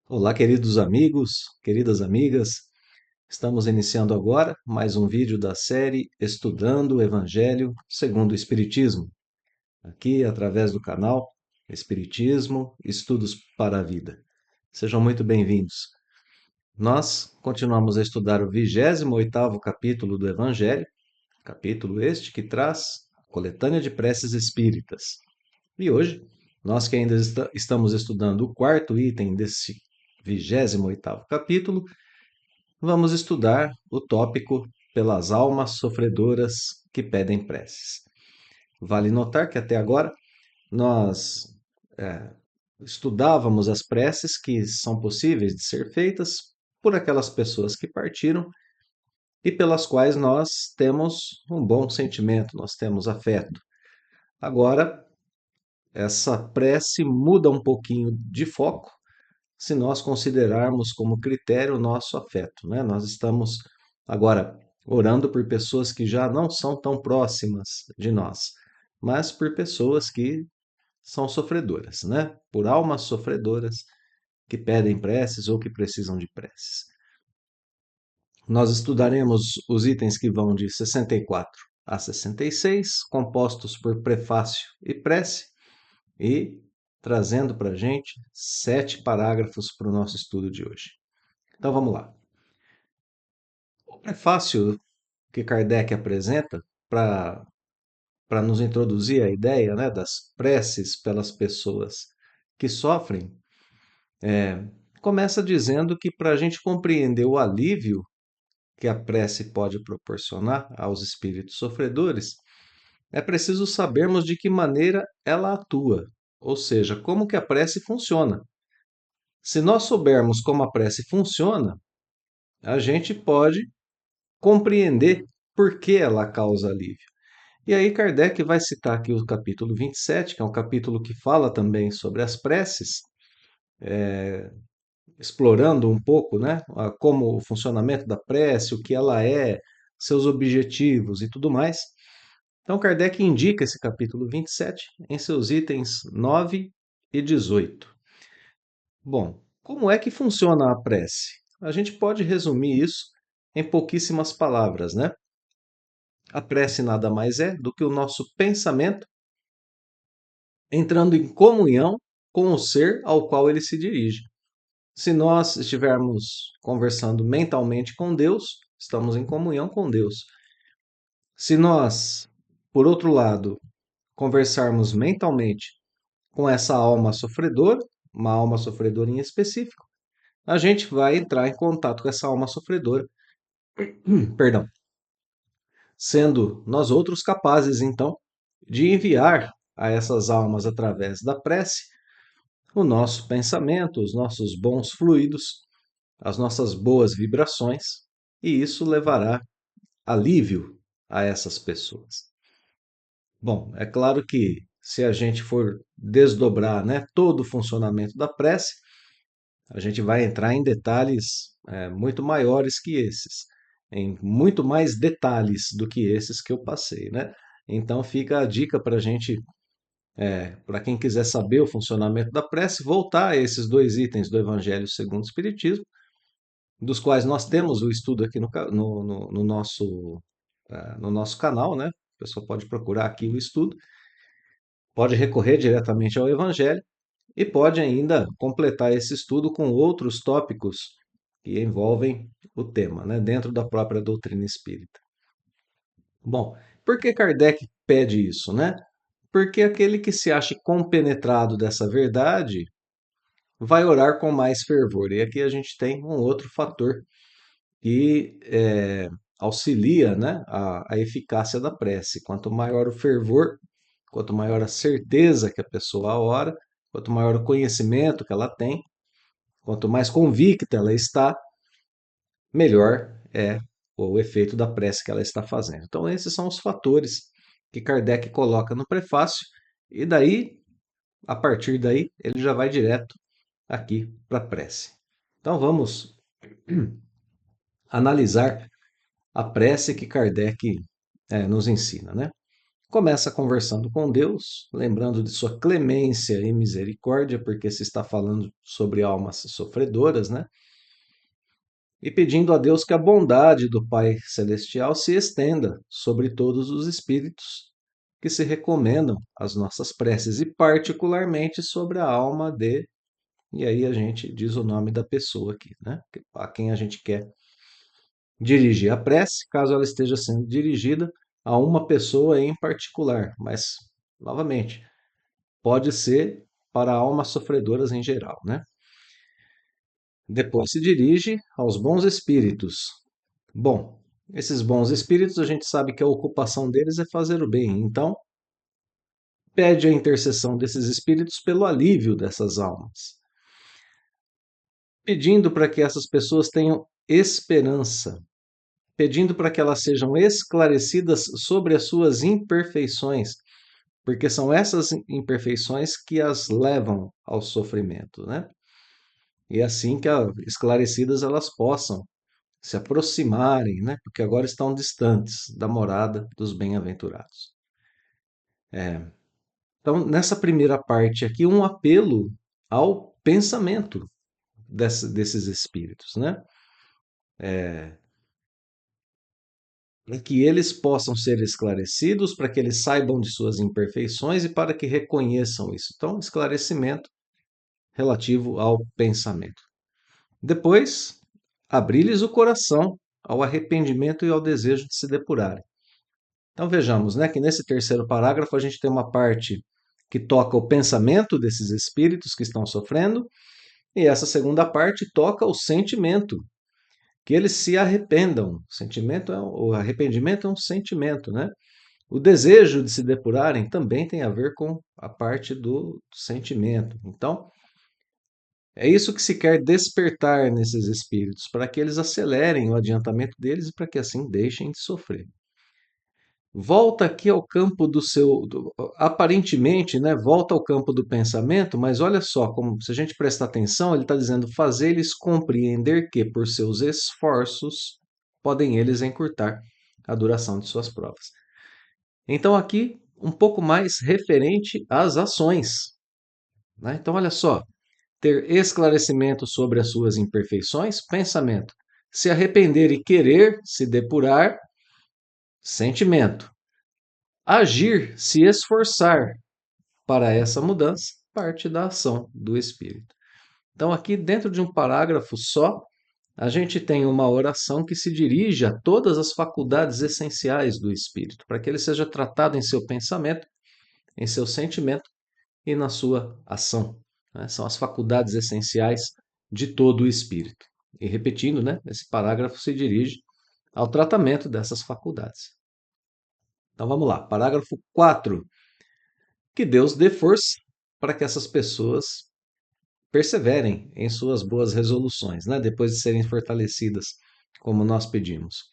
Olá, queridos amigos, queridas amigas. Estamos iniciando agora mais um vídeo da série Estudando o Evangelho segundo o Espiritismo, aqui através do canal Espiritismo Estudos para a Vida. Sejam muito bem-vindos. Nós continuamos a estudar o 28º capítulo do Evangelho, capítulo este que traz a coletânea de preces espíritas. E hoje, nós que ainda estamos estudando o quarto item desse 28º capítulo, vamos estudar o tópico pelas almas sofredoras que pedem preces. Vale notar que até agora nós estudávamos as preces que são possíveis de ser feitas por aquelas pessoas que partiram e pelas quais nós temos um bom sentimento, nós temos afeto. Agora, essa prece muda um pouquinho de foco se nós considerarmos como critério o nosso afeto, né? Nós estamos agora orando por pessoas que já não são tão próximas de nós, mas por pessoas que são sofredoras, né? Por almas sofredoras que pedem preces ou que precisam de preces. Nós estudaremos os itens que vão de 64 a 66, compostos por prefácio e prece, e trazendo para a gente 7 parágrafos para o nosso estudo de hoje. Então vamos lá. O prefácio que Kardec apresenta para nos introduzir a ideia, né, das preces pelas pessoas que sofrem, começa dizendo que para a gente compreender o alívio que a prece pode proporcionar aos espíritos sofredores, é preciso sabermos de que maneira ela atua, ou seja, como que a prece funciona. Se nós soubermos como a prece funciona, a gente pode compreender por que ela causa alívio. E aí Kardec vai citar aqui o capítulo 27, que é um capítulo que fala também sobre as preces, explorando um pouco, né, como o funcionamento da prece, o que ela é, seus objetivos e tudo mais. Então Kardec indica esse capítulo 27 em seus itens 9 e 18. Bom, como é que funciona a prece? A gente pode resumir isso em pouquíssimas palavras, né? A prece nada mais é do que o nosso pensamento entrando em comunhão com o ser ao qual ele se dirige. Se nós estivermos conversando mentalmente com Deus, estamos em comunhão com Deus. Se nós, por outro lado, conversarmos mentalmente com essa alma sofredora, uma alma sofredora em específico, a gente vai entrar em contato com essa alma sofredora, perdão, sendo nós outros capazes, então, de enviar a essas almas através da prece o nosso pensamento, os nossos bons fluidos, as nossas boas vibrações, e isso levará alívio a essas pessoas. Bom, é claro que se a gente for desdobrar, né, todo o funcionamento da prece, a gente vai entrar em detalhes muito maiores que esses, em muito mais detalhes do que esses que eu passei, né? Então fica a dica para a gente, para quem quiser saber o funcionamento da prece, voltar a esses dois itens do Evangelho segundo o Espiritismo, dos quais nós temos o estudo aqui no nosso canal, né? A pessoa pode procurar aqui o estudo, pode recorrer diretamente ao Evangelho e pode ainda completar esse estudo com outros tópicos que envolvem o tema, né? Dentro da própria doutrina espírita. Bom, por que Kardec pede isso, né? Porque aquele que se acha compenetrado dessa verdade vai orar com mais fervor. E aqui a gente tem um outro fator que auxilia, né, a eficácia da prece. Quanto maior o fervor, quanto maior a certeza que a pessoa ora, quanto maior o conhecimento que ela tem, quanto mais convicta ela está, melhor é o efeito da prece que ela está fazendo. Então, esses são os fatores que Kardec coloca no prefácio, e daí, a partir daí, ele já vai direto aqui para a prece. Então, vamos analisar a prece que Kardec nos ensina, né? Começa conversando com Deus, lembrando de sua clemência e misericórdia, porque se está falando sobre almas sofredoras, né? E pedindo a Deus que a bondade do Pai Celestial se estenda sobre todos os espíritos que se recomendam às nossas preces, e particularmente sobre a alma de. E aí a gente diz o nome da pessoa aqui, né? A quem a gente quer dirigir a prece, caso ela esteja sendo dirigida a uma pessoa em particular. Mas, novamente, pode ser para almas sofredoras em geral, né? Depois se dirige aos bons espíritos. Bom, esses bons espíritos, a gente sabe que a ocupação deles é fazer o bem. Então, pede a intercessão desses espíritos pelo alívio dessas almas, pedindo para que essas pessoas tenham esperança, pedindo para que elas sejam esclarecidas sobre as suas imperfeições, porque são essas imperfeições que as levam ao sofrimento, né? E assim que esclarecidas elas possam se aproximarem, né? Porque agora estão distantes da morada dos bem-aventurados. Então, nessa primeira parte aqui, um apelo ao pensamento desses espíritos, né? Para que eles possam ser esclarecidos, para que eles saibam de suas imperfeições e para que reconheçam isso. Então, esclarecimento relativo ao pensamento. Depois, abrir-lhes o coração ao arrependimento e ao desejo de se depurarem. Então vejamos, né, que nesse terceiro parágrafo a gente tem uma parte que toca o pensamento desses espíritos que estão sofrendo, e essa segunda parte toca o sentimento, que eles se arrependam. O arrependimento é um sentimento, né? O desejo de se depurarem também tem a ver com a parte do sentimento. Então, é isso que se quer despertar nesses espíritos, para que eles acelerem o adiantamento deles e para que assim deixem de sofrer. Volta aqui ao campo aparentemente, né, volta ao campo do pensamento, mas olha só, como se a gente prestar atenção, ele está dizendo fazer-lhes compreender que, por seus esforços, podem eles encurtar a duração de suas provas. Então, aqui, um pouco mais referente às ações, né? Então, olha só, ter esclarecimento sobre as suas imperfeições, pensamento. Se arrepender e querer se depurar, sentimento. Agir, se esforçar para essa mudança, parte da ação do espírito. Então, aqui dentro de um parágrafo só, a gente tem uma oração que se dirige a todas as faculdades essenciais do espírito, para que ele seja tratado em seu pensamento, em seu sentimento e na sua ação, né? São as faculdades essenciais de todo o espírito. E repetindo, né, esse parágrafo se dirige ao tratamento dessas faculdades. Então vamos lá, parágrafo 4. Que Deus dê força para que essas pessoas perseverem em suas boas resoluções, né, depois de serem fortalecidas, como nós pedimos.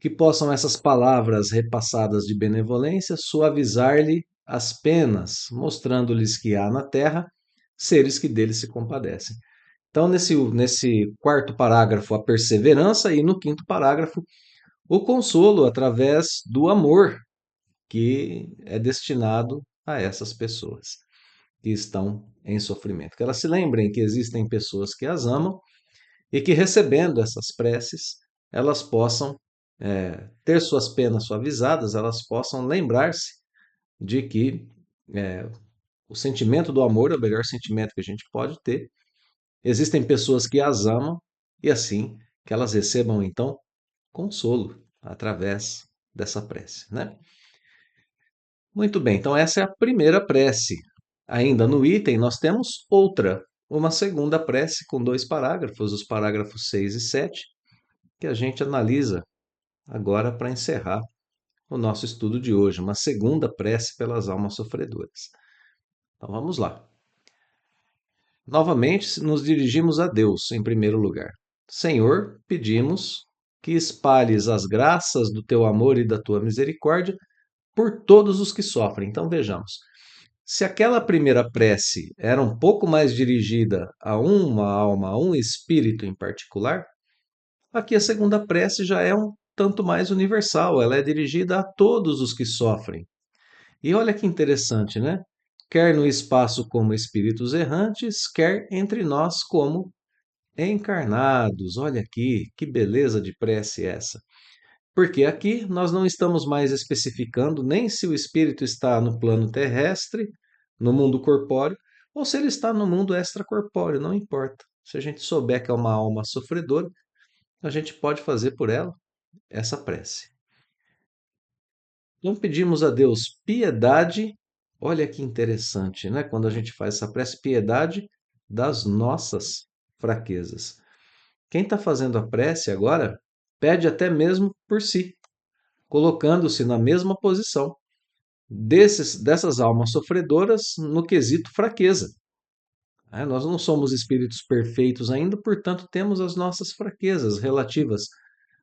Que possam essas palavras repassadas de benevolência suavizar-lhe as penas, mostrando-lhes que há na terra seres que deles se compadecem. Então, nesse quarto parágrafo, a perseverança, e no quinto parágrafo, o consolo através do amor que é destinado a essas pessoas que estão em sofrimento. Que elas se lembrem que existem pessoas que as amam e que, recebendo essas preces, elas possam ter suas penas suavizadas, elas possam lembrar-se de que o sentimento do amor é o melhor sentimento que a gente pode ter. Existem pessoas que as amam e assim que elas recebam então consolo através dessa prece, né? Muito bem, então essa é a primeira prece. Ainda no item nós temos outra, uma segunda prece com dois parágrafos, os parágrafos 6 e 7, que a gente analisa agora para encerrar o nosso estudo de hoje, uma segunda prece pelas almas sofredoras. Então vamos lá. Novamente nos dirigimos a Deus em primeiro lugar. Senhor, pedimos que espalhes as graças do teu amor e da tua misericórdia por todos os que sofrem. Então vejamos. Se aquela primeira prece era um pouco mais dirigida a uma alma, a um espírito em particular, aqui a segunda prece já é um tanto mais universal, ela é dirigida a todos os que sofrem. E olha que interessante, né? Quer no espaço como espíritos errantes, quer entre nós como encarnados. Olha aqui, que beleza de prece essa. Porque aqui nós não estamos mais especificando nem se o espírito está no plano terrestre, no mundo corpóreo, ou se ele está no mundo extracorpóreo, não importa. Se a gente souber que é uma alma sofredora, a gente pode fazer por ela essa prece. Então pedimos a Deus piedade. Olha que interessante, né? Quando a gente faz essa prece, piedade das nossas fraquezas. Quem está fazendo a prece agora pede até mesmo por si, colocando-se na mesma posição dessas almas sofredoras no quesito fraqueza. Nós não somos espíritos perfeitos ainda, portanto, temos as nossas fraquezas relativas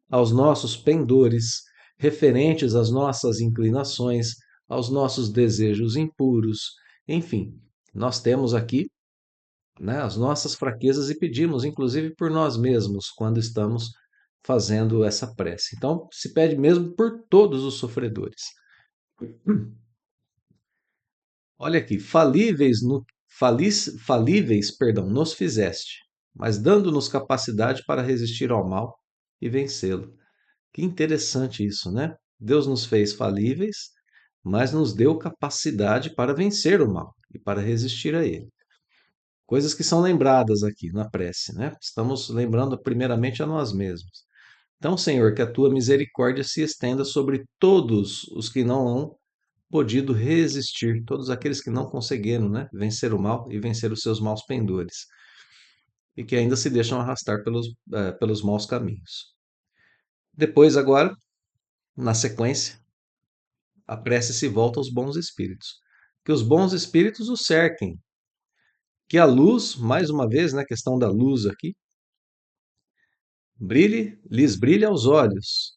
aos nossos pendores, referentes às nossas inclinações, aos nossos desejos impuros, enfim, nós temos aqui, né, as nossas fraquezas e pedimos, inclusive, por nós mesmos, quando estamos fazendo essa prece. Então, se pede mesmo por todos os sofredores. Olha aqui, falíveis, nos fizeste, mas dando-nos capacidade para resistir ao mal e vencê-lo. Que interessante isso, né? Deus nos fez falíveis, mas nos deu capacidade para vencer o mal e para resistir a ele. Coisas que são lembradas aqui na prece, né? Estamos lembrando primeiramente a nós mesmos. Então, Senhor, que a tua misericórdia se estenda sobre todos os que não hão podido resistir, todos aqueles que não conseguiram, né, vencer o mal e vencer os seus maus pendores, e que ainda se deixam arrastar pelos maus caminhos. Depois, agora, na sequência, a prece se volta aos bons espíritos. Que os bons espíritos o cerquem. Que a luz, mais uma vez, né, questão da luz aqui, lhes brilhe aos olhos,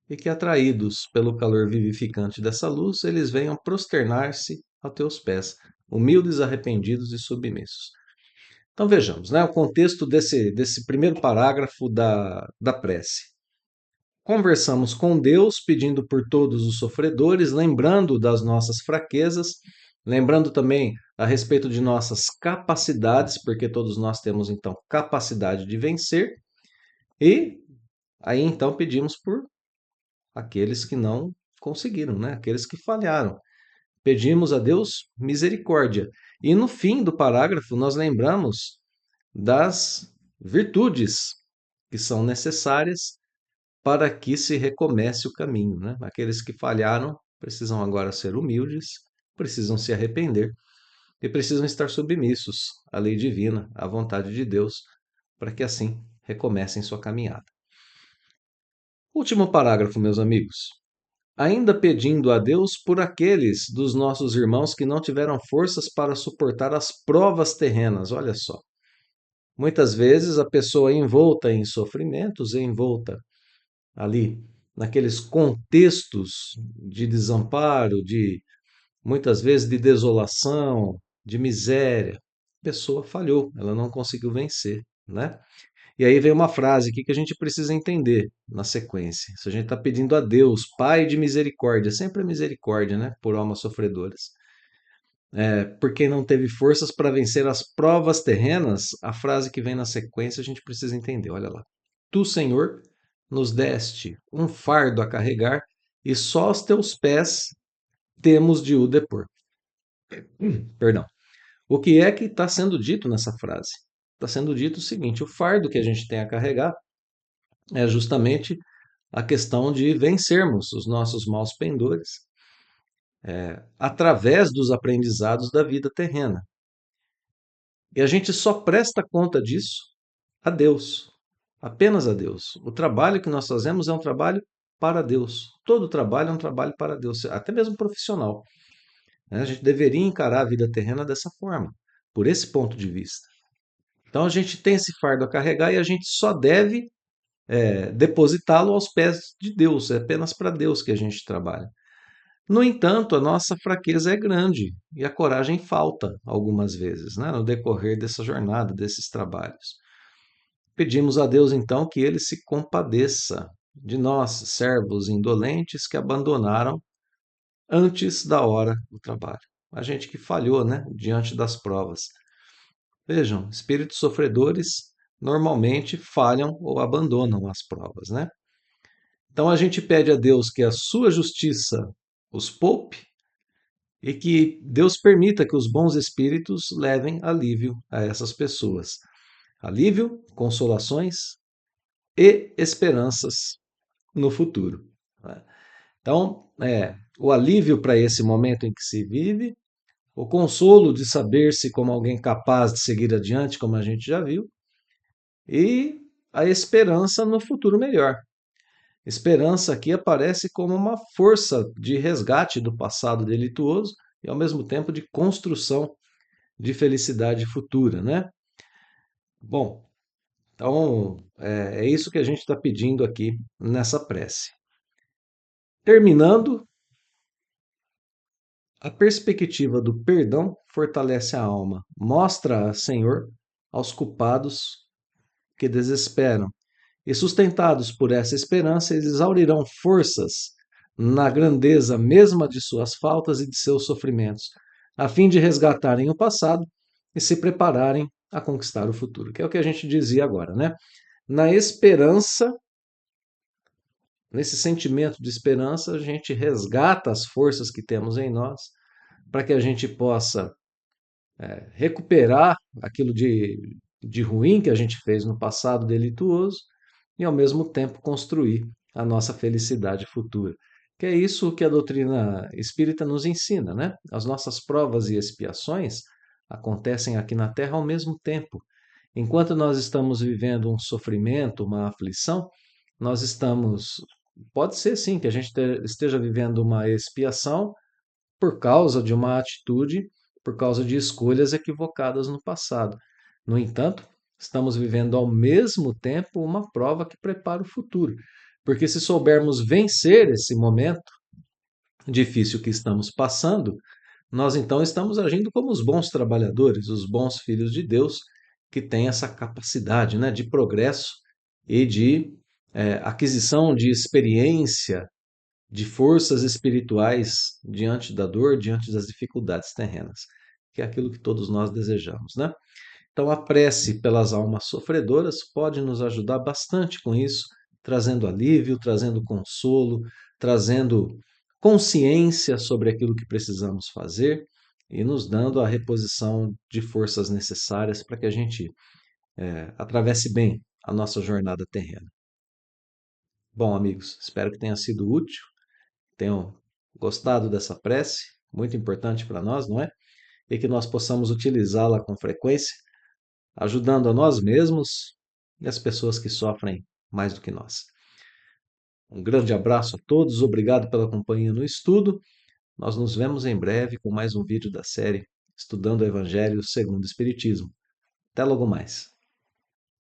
e que, atraídos pelo calor vivificante dessa luz, eles venham prosternar-se a teus pés, humildes, arrependidos e submissos. Então vejamos, né, o contexto desse primeiro parágrafo da prece. Conversamos com Deus, pedindo por todos os sofredores, lembrando das nossas fraquezas, lembrando também a respeito de nossas capacidades, porque todos nós temos então capacidade de vencer, e aí então pedimos por aqueles que não conseguiram, né? Aqueles que falharam. Pedimos a Deus misericórdia. E no fim do parágrafo, nós lembramos das virtudes que são necessárias para que se recomece o caminho, né? Aqueles que falharam precisam agora ser humildes, precisam se arrepender e precisam estar submissos à lei divina, à vontade de Deus, para que assim recomecem sua caminhada. Último parágrafo, meus amigos. Ainda pedindo a Deus por aqueles dos nossos irmãos que não tiveram forças para suportar as provas terrenas. Olha só. Muitas vezes a pessoa envolta em sofrimentos, envolta ali naqueles contextos de desamparo, de muitas vezes de desolação, de miséria. A pessoa falhou, ela não conseguiu vencer, né? E aí vem uma frase aqui que a gente precisa entender na sequência. Se a gente está pedindo a Deus, Pai de misericórdia, sempre é misericórdia, né? Por almas sofredoras. Por quem não teve forças para vencer as provas terrenas, a frase que vem na sequência a gente precisa entender. Olha lá. Tu, Senhor, nos deste um fardo a carregar e só aos teus pés temos de o depor. Perdão. O que é que está sendo dito nessa frase? Está sendo dito o seguinte: o fardo que a gente tem a carregar é justamente a questão de vencermos os nossos maus pendores através dos aprendizados da vida terrena. E a gente só presta conta disso a Deus, apenas a Deus. O trabalho que nós fazemos é um trabalho para Deus. Todo trabalho é um trabalho para Deus, até mesmo profissional. A gente deveria encarar a vida terrena dessa forma, por esse ponto de vista. Então a gente tem esse fardo a carregar e a gente só deve depositá-lo aos pés de Deus. É apenas para Deus que a gente trabalha. No entanto, a nossa fraqueza é grande e a coragem falta algumas vezes, né, no decorrer dessa jornada, desses trabalhos. Pedimos a Deus então que ele se compadeça de nós, servos indolentes que abandonaram antes da hora o trabalho. A gente que falhou, né, diante das provas. Vejam, espíritos sofredores normalmente falham ou abandonam as provas, né? Então a gente pede a Deus que a sua justiça os poupe e que Deus permita que os bons espíritos levem alívio a essas pessoas. Alívio, consolações e esperanças no futuro, né? Então, o alívio para esse momento em que se vive, o consolo de saber-se como alguém capaz de seguir adiante, como a gente já viu, e a esperança no futuro melhor. Esperança aqui aparece como uma força de resgate do passado delituoso e, ao mesmo tempo, de construção de felicidade futura, né? Bom, então é isso que a gente está pedindo aqui nessa prece. Terminando, a perspectiva do perdão fortalece a alma. Mostra, Senhor, aos culpados que desesperam. E sustentados por essa esperança, eles exaurirão forças na grandeza mesma de suas faltas e de seus sofrimentos, a fim de resgatarem o passado e se prepararem a conquistar o futuro, que é o que a gente dizia agora, né? Na esperança, nesse sentimento de esperança, a gente resgata as forças que temos em nós para que a gente possa recuperar aquilo de ruim que a gente fez no passado delituoso e, ao mesmo tempo, construir a nossa felicidade futura. Que é isso que a doutrina espírita nos ensina, né? As nossas provas e expiações acontecem aqui na Terra ao mesmo tempo. Enquanto nós estamos vivendo um sofrimento, uma aflição, nós estamos. Pode ser sim que a gente esteja vivendo uma expiação por causa de uma atitude, por causa de escolhas equivocadas no passado. No entanto, estamos vivendo ao mesmo tempo uma prova que prepara o futuro. Porque se soubermos vencer esse momento difícil que estamos passando, nós então estamos agindo como os bons trabalhadores, os bons filhos de Deus, que têm essa capacidade, né, de progresso e de aquisição de experiência, de forças espirituais diante da dor, diante das dificuldades terrenas, que é aquilo que todos nós desejamos, né? Então, a prece pelas almas sofredoras pode nos ajudar bastante com isso, trazendo alívio, trazendo consolo, trazendo consciência sobre aquilo que precisamos fazer e nos dando a reposição de forças necessárias para que a gente atravesse bem a nossa jornada terrena. Bom, amigos, espero que tenha sido útil, tenham gostado dessa prece, muito importante para nós, não é? E que nós possamos utilizá-la com frequência, ajudando a nós mesmos e as pessoas que sofrem mais do que nós. Um grande abraço a todos, obrigado pela companhia no estudo. Nós nos vemos em breve com mais um vídeo da série Estudando o Evangelho segundo o Espiritismo. Até logo mais.